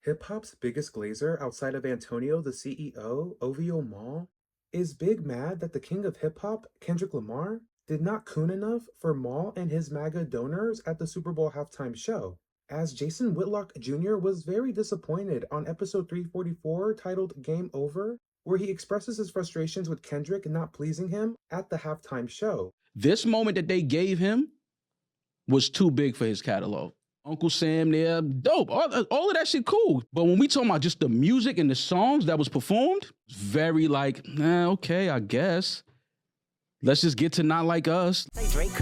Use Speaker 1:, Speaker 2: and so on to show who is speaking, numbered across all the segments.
Speaker 1: Hip-hop's biggest glazer outside of Antonio, the CEO, OVO Mal, is big mad that the king of hip-hop, Kendrick Lamar, did not coon enough for Mal and his MAGA donors at the Super Bowl halftime show, as Jason Whitlock Jr. was very disappointed on episode 344 titled Game Over, where he expresses his frustrations with Kendrick not pleasing him at the halftime show.
Speaker 2: This moment that they gave him was too big for his catalog. Uncle Sam there, dope. All of that shit cool. But when we talking about just the music and the songs that was performed, it's very like, okay, I guess. Let's just get to Not Like Us.
Speaker 3: Hey Drake,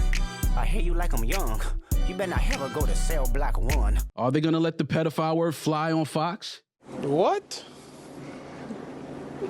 Speaker 3: I hear you like I'm young. You better not ever go to Cell Block 1.
Speaker 2: Are they gonna let the pedophile word fly on Fox?
Speaker 4: What?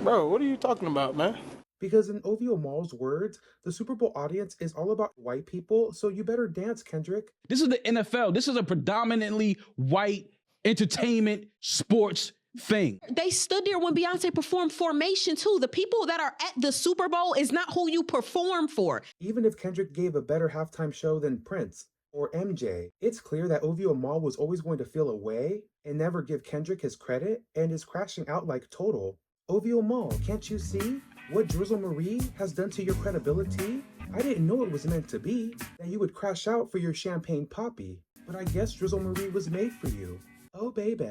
Speaker 4: Bro, what are you talking about, man?
Speaker 1: Because in OVO Mal's words, the Super Bowl audience is all about white people, so you better dance, Kendrick.
Speaker 2: This is the NFL. This is a predominantly white entertainment sports thing.
Speaker 5: They stood there when Beyonce performed Formation too. The people that are at the Super Bowl is not who you perform for.
Speaker 1: Even if Kendrick gave a better halftime show than Prince or MJ, it's clear that OVO Mal was always going to feel away and never give Kendrick his credit and is crashing out like total. OVO Mal, can't you see what Drizzle Marie has done to your credibility? I didn't know it was meant to be, that you would crash out for your champagne poppy. But I guess Drizzle Marie was made for you. Oh, baby.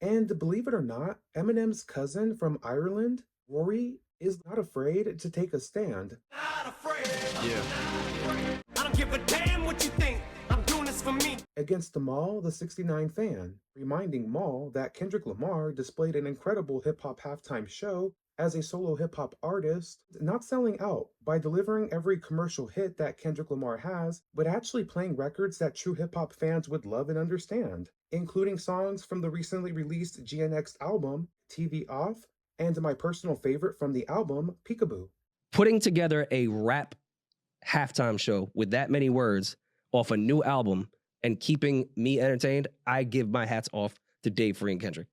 Speaker 1: And believe it or not, Eminem's cousin from Ireland, Rory, is not afraid to take a stand.
Speaker 3: Not afraid.
Speaker 2: Yeah.
Speaker 3: I don't give a damn what you think. I'm doing this for me.
Speaker 1: Against the Mal, the 69 fan, reminding Mal that Kendrick Lamar displayed an incredible hip-hop halftime show as a solo hip-hop artist, not selling out by delivering every commercial hit that Kendrick Lamar has, but actually playing records that true hip-hop fans would love and understand, including songs from the recently released GNX album, TV Off, and my personal favorite from the album, Peekaboo.
Speaker 6: Putting together a rap halftime show with that many words off a new album and keeping me entertained, I give my hats off to Dave Free and Kendrick.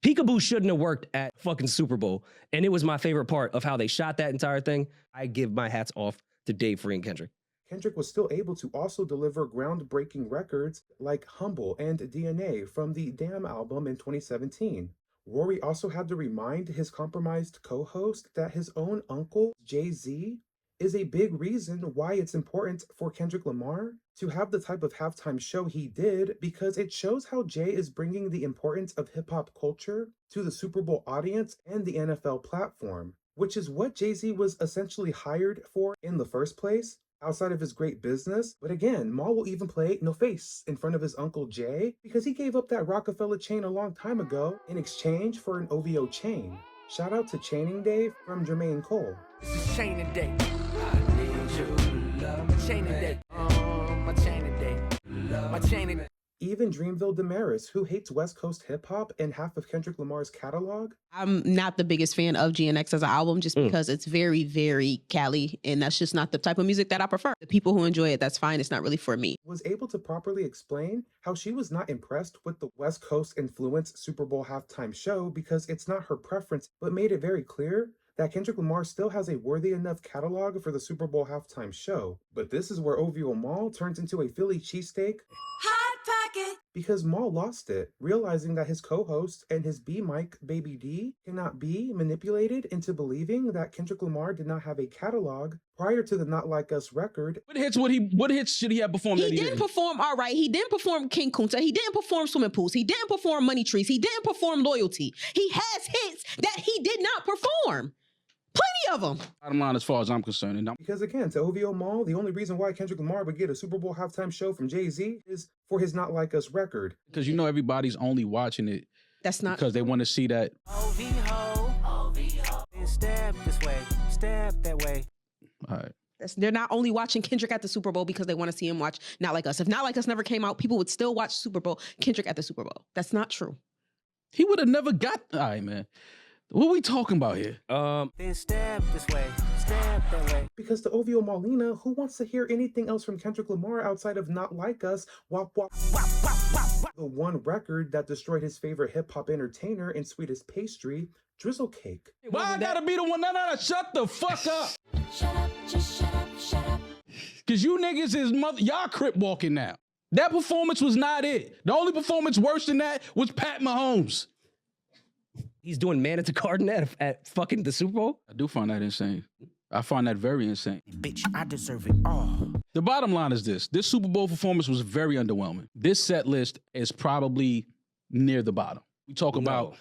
Speaker 6: Peekaboo shouldn't have worked at fucking Super Bowl, and it was my favorite part of how they shot that entire thing. I give my hats off to Dave Free and Kendrick.
Speaker 1: Kendrick was still able to also deliver groundbreaking records like Humble and DNA from the Damn album in 2017. Rory also had to remind his compromised co-host that his own uncle, Jay-Z, is a big reason why it's important for Kendrick Lamar to have the type of halftime show he did, because it shows how Jay is bringing the importance of hip-hop culture to the Super Bowl audience and the NFL platform, which is what Jay-Z was essentially hired for in the first place, outside of his great business. But again, Mal will even play No Face in front of his uncle Jay because he gave up that Rockefeller chain a long time ago in exchange for an OVO chain. Shout out to Chaining Day from Jermaine Cole.
Speaker 3: This is Chaining Day. I need your love. Chaining Day. My Chaining Day. My Chaining Day.
Speaker 1: Even Dreamville Demaris, who hates West Coast hip-hop and half of Kendrick Lamar's catalog.
Speaker 5: I'm not the biggest fan of GNX as an album just because it's very, very Cali, and that's just not the type of music that I prefer. The people who enjoy it, that's fine. It's not really for me.
Speaker 1: Was able to properly explain how she was not impressed with the West Coast influenced Super Bowl halftime show because it's not her preference, but made it very clear that Kendrick Lamar still has a worthy enough catalog for the Super Bowl halftime show. But this is where OVO Mal turns into a Philly cheesesteak. Because Mal lost it, realizing that his co-host and his B-Mic, Baby D, cannot be manipulated into believing that Kendrick Lamar did not have a catalog prior to the Not Like Us record.
Speaker 2: What hits should he have performed?
Speaker 5: He didn't perform All Right. He didn't perform King Kunta. He didn't perform Swimming Pools. He didn't perform Money Trees. He didn't perform Loyalty. He has hits that he did not perform. Plenty of them.
Speaker 2: Bottom line, as far as I'm concerned.
Speaker 1: Because again, to OVO Mal, the only reason why Kendrick Lamar would get a Super Bowl halftime show from Jay-Z is for his Not Like Us record.
Speaker 2: Because you know everybody's only watching it
Speaker 5: That's not
Speaker 2: because they want to see that.
Speaker 3: OVO. Step this way. Step that way.
Speaker 2: All right.
Speaker 5: They're not only watching Kendrick at the Super Bowl because they want to see him watch Not Like Us. If Not Like Us never came out, people would still watch Super Bowl Kendrick at the Super Bowl. That's not true.
Speaker 2: He would have never got. All right, man. What are we talking about here?
Speaker 3: Then step this way. Step that way.
Speaker 1: Because to OVO Malina, who wants to hear anything else from Kendrick Lamar outside of Not Like Us, Wop Wop, the one record that destroyed his favorite hip-hop entertainer in Sweetest Pastry, Drizzle Cake.
Speaker 2: Why I gotta be the one? No, shut the fuck up.
Speaker 7: Shut up, just shut up, shut up.
Speaker 2: Because you niggas is y'all crip walking now. That performance was not it. The only performance worse than that was Pat Mahomes.
Speaker 6: He's doing man at the garden at fucking the Super Bowl?
Speaker 2: I do find that insane. I find that very insane.
Speaker 3: Bitch, I deserve it all.
Speaker 2: The bottom line is this. This Super Bowl performance was very underwhelming. This set list is probably near the bottom. We talk about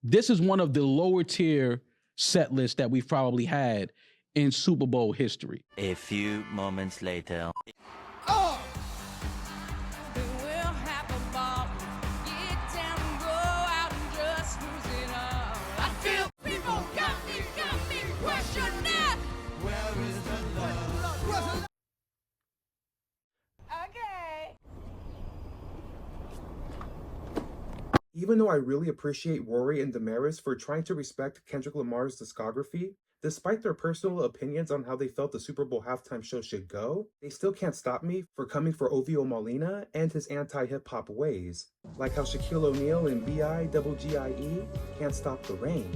Speaker 2: this is one of the lower tier set lists that we've probably had in Super Bowl history.
Speaker 7: A few moments later.
Speaker 1: Even though I really appreciate Rory and Demaris for trying to respect Kendrick Lamar's discography, despite their personal opinions on how they felt the Super Bowl halftime show should go, they still can't stop me for coming for OVO Mal and his anti-hip-hop ways, like how Shaquille O'Neal and B.I.G.G.I.E. can't stop the rain.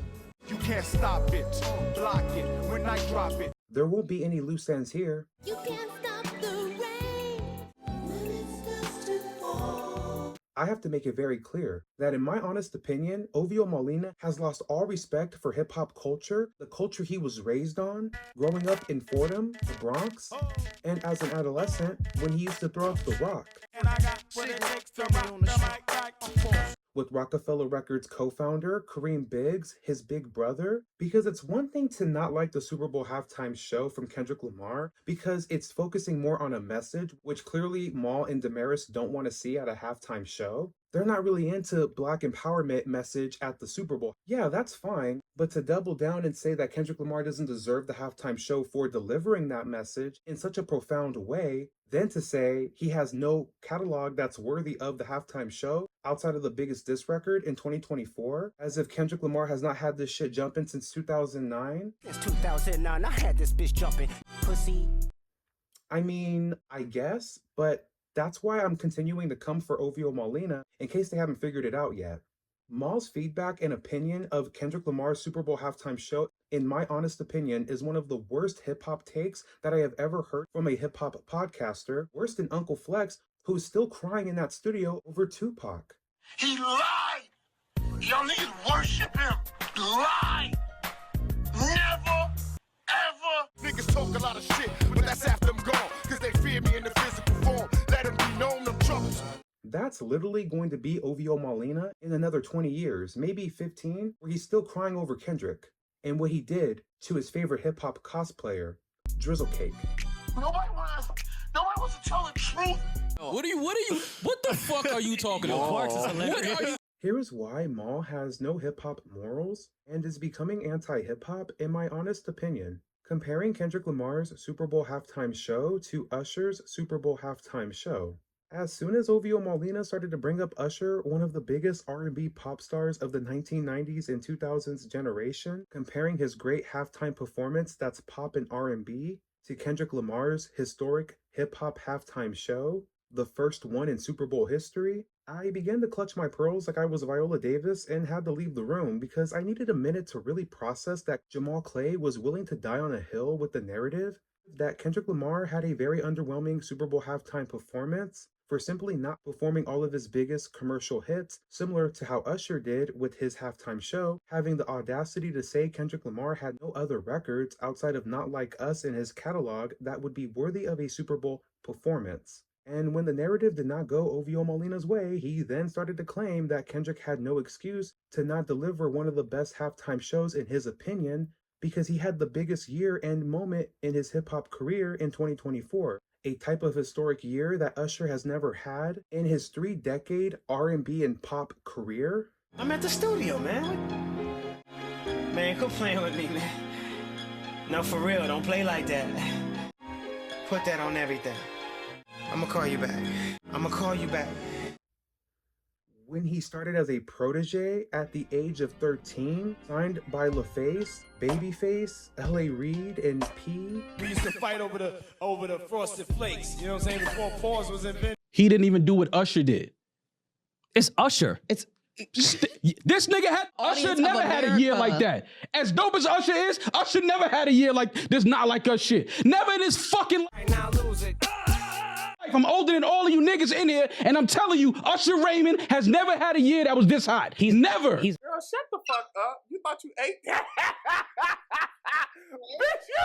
Speaker 8: You can't stop it, block it, when I drop it.
Speaker 1: There won't be any loose ends here.
Speaker 9: You can't stop the rain when it starts to fall.
Speaker 1: I have to make it very clear that in my honest opinion, OVO Mal has lost all respect for hip-hop culture, the culture he was raised on, growing up in Fordham, the Bronx, and as an adolescent when he used to throw up the rock.
Speaker 8: And I got what it takes to rock the mic like a force.
Speaker 1: With Rockefeller Records co-founder Kareem Biggs, his big brother, because it's one thing to not like the Super Bowl halftime show from Kendrick Lamar because it's focusing more on a message, which clearly Mal and Demaris don't want to see at a halftime show. They're not really into Black empowerment message at the Super Bowl. Yeah, that's fine, but to double down and say that Kendrick Lamar doesn't deserve the halftime show for delivering that message in such a profound way, then to say he has no catalog that's worthy of the halftime show outside of the biggest diss record in 2024, as if Kendrick Lamar has not had this shit jumping since 2009.
Speaker 3: Since 2009, I had this bitch jumping. Pussy.
Speaker 1: I mean, I guess, but that's why I'm continuing to come for OVO Mal in case they haven't figured it out yet. Mal's feedback and opinion of Kendrick Lamar's Super Bowl halftime show, in my honest opinion, is one of the worst hip-hop takes that I have ever heard from a hip-hop podcaster, worse than Uncle Flex, who is still crying in that studio over Tupac.
Speaker 8: He lied! Y'all niggas worship him! Lie! Never, ever! Niggas talk a lot of shit, but that's after I'm gone, cause they fear me in the physical form. Let them be known them troubles.
Speaker 1: That's literally going to be OVO Mal in another 20 years, maybe 15, where he's still crying over Kendrick and what he did to his favorite hip-hop cosplayer, Drizzle Cake.
Speaker 8: Nobody wants to tell the truth.
Speaker 2: What the fuck are you talking about? What are you?
Speaker 1: Here is why Mal has no hip-hop morals and is becoming anti-hip-hop, in my honest opinion. Comparing Kendrick Lamar's Super Bowl halftime show to Usher's Super Bowl halftime show. As soon as OVO Mal started to bring up Usher, one of the biggest R&B pop stars of the 1990s and 2000s generation, comparing his great halftime performance that's pop and R&B to Kendrick Lamar's historic hip-hop halftime show, the first one in Super Bowl history, I began to clutch my pearls like I was Viola Davis and had to leave the room because I needed a minute to really process that Jamal Clay was willing to die on a hill with the narrative that Kendrick Lamar had a very underwhelming Super Bowl halftime performance for simply not performing all of his biggest commercial hits, similar to how Usher did with his halftime show, having the audacity to say Kendrick Lamar had no other records outside of Not Like Us in his catalog that would be worthy of a Super Bowl performance. And when the narrative did not go OVO Mal's way, he then started to claim that Kendrick had no excuse to not deliver one of the best halftime shows in his opinion because he had the biggest year-end moment in his hip-hop career in 2024. A type of historic year that Usher has never had in his 3-decade R&B and pop career.
Speaker 3: I'm at the studio, man. Man, quit playing with me, man. No, for real, don't play like that. Put that on everything. I'm gonna call you back.
Speaker 1: When he started as a protege at the age of 13, signed by LaFace, Babyface, L.A. Reid, and P.
Speaker 8: We used to fight over the frosted flakes. You know what I'm saying? Before pause was invented.
Speaker 2: He didn't even do what Usher did.
Speaker 6: It's Usher.
Speaker 2: This nigga had Usher
Speaker 5: Audience
Speaker 2: never
Speaker 5: of
Speaker 2: had a year
Speaker 5: America.
Speaker 2: like that. As dope as Usher is, Usher never had a year like this. Not like us shit. Never in his fucking.
Speaker 3: Right now, lose it.
Speaker 2: I'm older than all of you niggas in here, and I'm telling you, Usher Raymond has never had a year that was this hot. He's never.
Speaker 6: He's
Speaker 4: Girl, shut the fuck up. You thought you ate that? Bitch, you...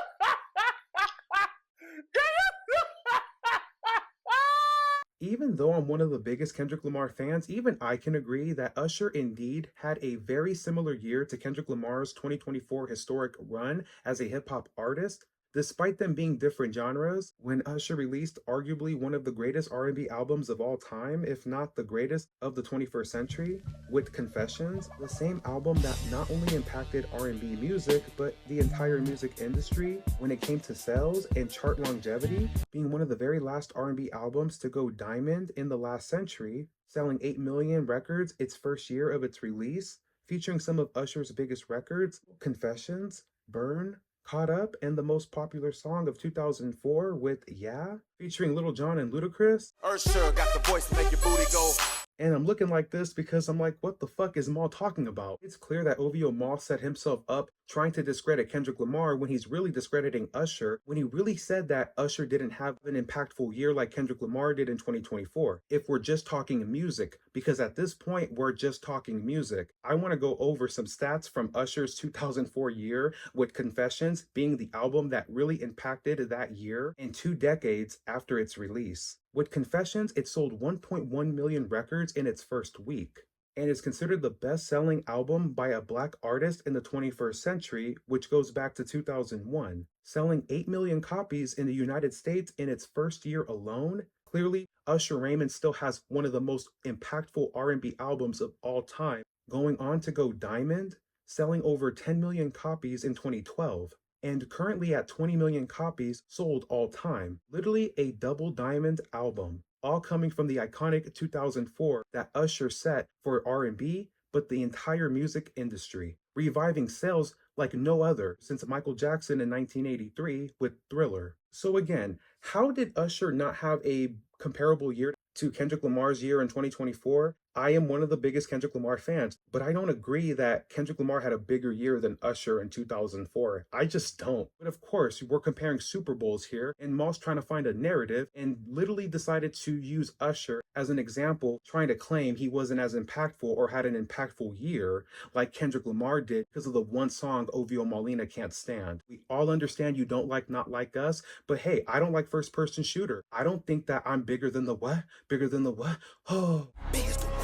Speaker 1: Even though I'm one of the biggest Kendrick Lamar fans, even I can agree that Usher indeed had a very similar year to Kendrick Lamar's 2024 historic run as a hip-hop artist. Despite them being different genres, when Usher released arguably one of the greatest R&B albums of all time, if not the greatest of the 21st century, with Confessions, the same album that not only impacted R&B music, but the entire music industry when it came to sales and chart longevity, being one of the very last R&B albums to go diamond in the last century, selling 8 million records its first year of its release, featuring some of Usher's biggest records, Confessions, Burn, Caught Up, and the most popular song of 2004 with Yeah, featuring Lil Jon and Ludacris.
Speaker 8: Usher got the voice to make your booty go.
Speaker 1: And I'm looking like this because I'm like, what the fuck is Mal talking about? It's clear that OVO Mal set himself up trying to discredit Kendrick Lamar when he's really discrediting Usher, when he really said that Usher didn't have an impactful year like Kendrick Lamar did in 2024. If we're just talking music, because at this point, we're just talking music. I want to go over some stats from Usher's 2004 year, with Confessions being the album that really impacted that year and 2 decades after its release. With Confessions, it sold 1.1 million records in its first week, and is considered the best-selling album by a Black artist in the 21st century, which goes back to 2001, selling 8 million copies in the United States in its first year alone. Clearly, Usher Raymond still has one of the most impactful R&B albums of all time, going on to go diamond, selling over 10 million copies in 2012. And currently at 20 million copies sold all time. Literally a double diamond album, all coming from the iconic 2004 that Usher set for R&B, but the entire music industry, reviving sales like no other since Michael Jackson in 1983 with Thriller. So again, how did Usher not have a comparable year to Kendrick Lamar's year in 2024? I am one of the biggest Kendrick Lamar fans, but I don't agree that Kendrick Lamar had a bigger year than Usher in 2004. I just don't. But of course, we're comparing Super Bowls here, and Mal's trying to find a narrative and literally decided to use Usher as an example, trying to claim he wasn't as impactful or had an impactful year like Kendrick Lamar did because of the one song OVO Malina can't stand. We all understand you don't like Not Like Us, but hey, I don't like first person shooter. I don't think that I'm bigger than the what? Bigger than the what? Oh.
Speaker 8: Big as the what?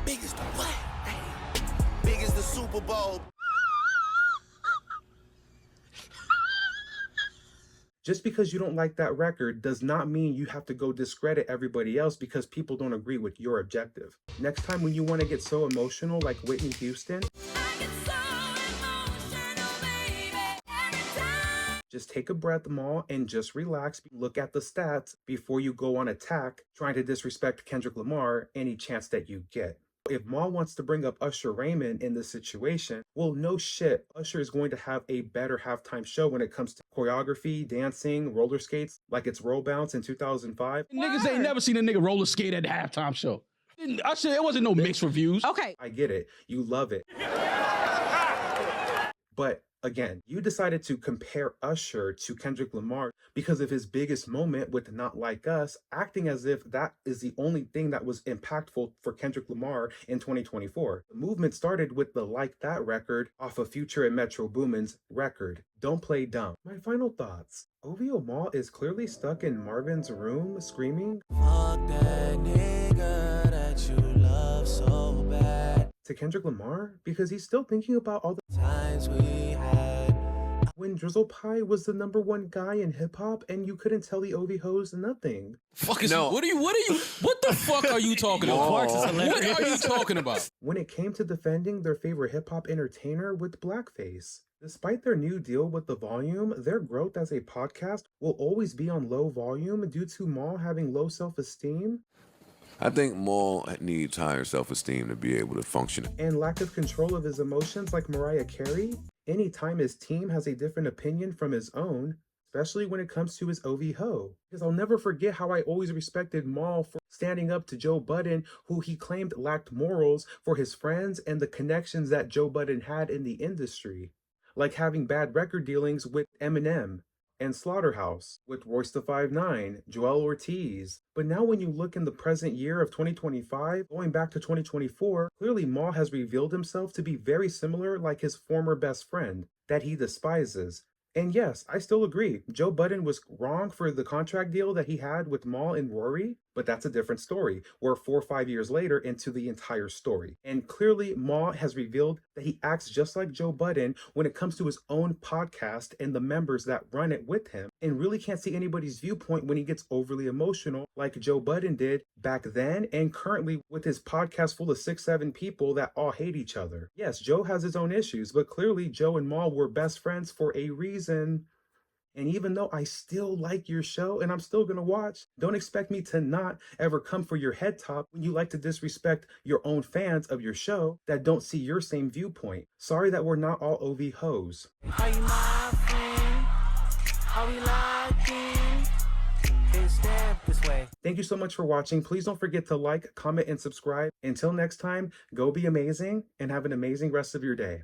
Speaker 8: Big as the what? Big as the Super Bowl.
Speaker 1: Just because you don't like that record does not mean you have to go discredit everybody else because people don't agree with your objective. Next time when you want to get so emotional like Whitney Houston, just take a breath, Mal, and just relax. Look at the stats before you go on attack, trying to disrespect Kendrick Lamar any chance that you get. If Mal wants to bring up Usher Raymond in this situation, well, no shit. Usher is going to have a better halftime show when it comes to choreography, dancing, roller skates, like it's Roll Bounce in 2005.
Speaker 2: Niggas ain't never seen a nigga roller skate at the halftime show. Usher, it wasn't no mixed reviews.
Speaker 5: Okay.
Speaker 1: I get it. You love it. But again, you decided to compare Usher to Kendrick Lamar because of his biggest moment with Not Like Us, acting as if that is the only thing that was impactful for Kendrick Lamar in 2024. The movement started with the Like That record off of Future and Metro Boomin's record, Don't Play Dumb. My final thoughts. OVO Mal is clearly stuck in Marvin's room screaming,
Speaker 3: Fuck that nigga that you love so bad.
Speaker 1: to Kendrick Lamar because he's still thinking about all the
Speaker 3: Times we had.
Speaker 1: when Drizzle Pie was the #1 guy in hip hop and you couldn't tell the OVOs nothing.
Speaker 10: Fuck is what the fuck are you talking about?
Speaker 6: Clark's is
Speaker 10: What
Speaker 6: hilarious.
Speaker 10: are you talking about?
Speaker 1: When it came to defending their favorite hip hop entertainer with blackface. Despite their new deal with The Volume, their growth as a podcast will always be on low volume due to Mal having low self-esteem
Speaker 11: I think Mal needs higher self-esteem to be able to function.
Speaker 1: and lack of control of his emotions like Mariah Carey. Anytime his team has a different opinion from his own, especially when it comes to his OVO. Because I'll never forget how I always respected Mal for standing up to Joe Budden, who he claimed lacked morals for his friends and the connections that Joe Budden had in the industry, like having bad record dealings with Eminem. and Slaughterhouse, with Royce the 5'9", Joel Ortiz. But now when you look in the present year of 2025, going back to 2024, clearly Mal has revealed himself to be very similar like his former best friend, that he despises. And yes, I still agree, Joe Budden was wrong for the contract deal that he had with Mal and Rory, but that's a different story. We're 4 or 5 years later into the entire story. And clearly, Mal has revealed that he acts just like Joe Budden when it comes to his own podcast and the members that run it with him, and really can't see anybody's viewpoint when he gets overly emotional like Joe Budden did back then and currently with his podcast full of 6-7 people that all hate each other. Yes, Joe has his own issues, but clearly Joe and Mal were best friends for a reason. And even though I still like your show and I'm still gonna watch, don't expect me to not ever come for your head top when you like to disrespect your own fans of your show that don't see your same viewpoint. Sorry that we're not all OV hoes.
Speaker 3: Are you my friend? Are we locked in? It's step this way.
Speaker 1: Thank you so much for watching. Please don't forget to like, comment, and subscribe. Until next time, go be amazing and have an amazing rest of your day.